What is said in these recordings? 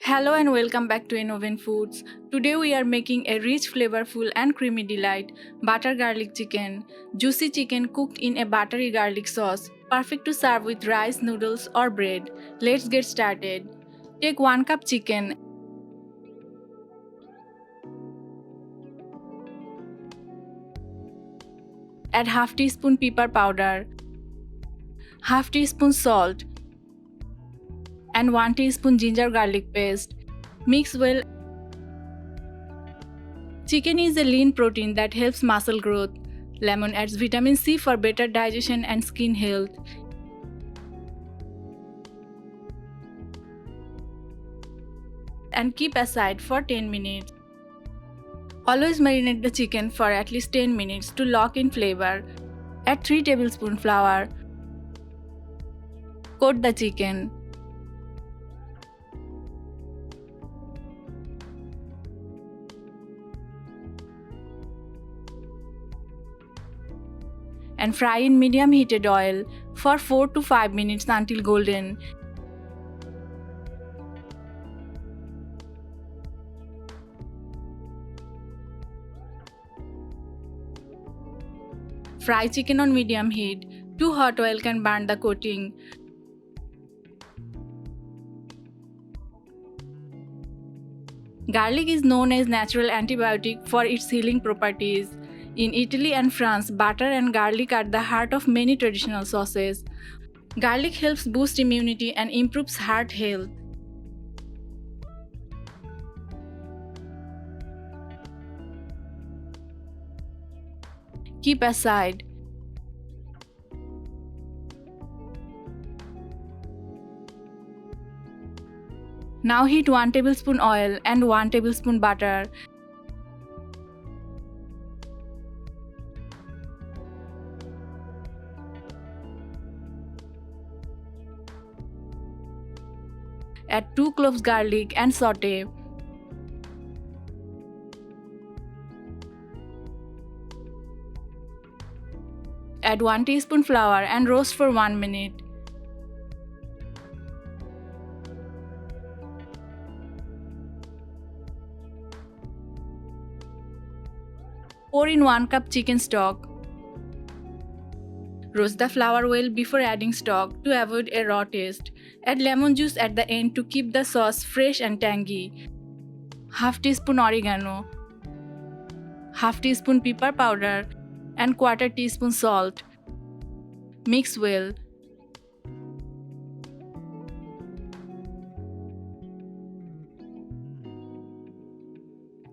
Hello and welcome back to Innoven Foods. Today we are making a rich, flavorful and creamy delight, butter garlic chicken. Juicy chicken cooked in a buttery garlic sauce, perfect to serve with rice, noodles or bread. Let's get started. Take 1 cup chicken. Add half teaspoon pepper powder, half teaspoon salt and 1 teaspoon ginger garlic paste. Mix well. Chicken is a lean protein that helps muscle growth. Lemon adds vitamin C for better digestion and skin health. And keep aside for 10 minutes. Always marinate the chicken for at least 10 minutes to lock in flavor. Add 3 tablespoons flour. Coat the chicken. And fry in medium heated oil for 4 to 5 minutes until golden. Fry chicken on medium heat. Too hot oil can burn the coating. Garlic is known as natural antibiotic for its healing properties. In Italy and France, butter and garlic are the heart of many traditional sauces. Garlic helps boost immunity and improves heart health. Keep aside. Now heat 1 tablespoon oil and 1 tablespoon butter. Add 2 cloves garlic and saute. Add 1 teaspoon flour and roast for 1 minute. Pour in 1 cup chicken stock. Roast the flour well before adding stock to avoid a raw taste. Add lemon juice at the end to keep the sauce fresh and tangy. Half teaspoon oregano, half teaspoon pepper powder and quarter teaspoon salt. Mix well.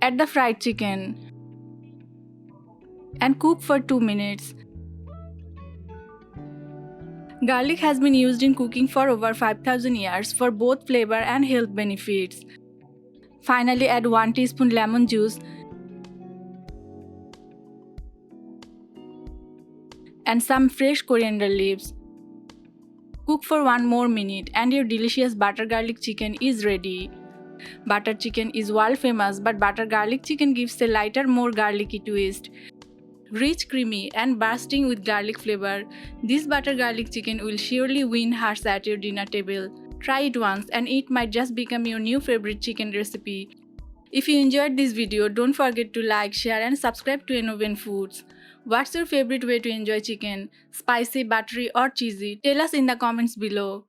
Add the fried chicken and cook for 2 minutes. Garlic has been used in cooking for over 5,000 years for both flavor and health benefits. Finally, add 1 teaspoon lemon juice and some fresh coriander leaves. Cook for 1 more minute and your delicious butter garlic chicken is ready. Butter chicken is world famous, but butter garlic chicken gives a lighter, more garlicky twist. Rich, creamy and bursting with garlic flavor, this butter garlic chicken will surely win hearts at your dinner table. Try it once and it might just become your new favorite chicken recipe. If you enjoyed this video, don't forget to like, share and subscribe to Innoven Foods. What's your favorite way to enjoy chicken? Spicy, buttery or cheesy? Tell us in the comments below.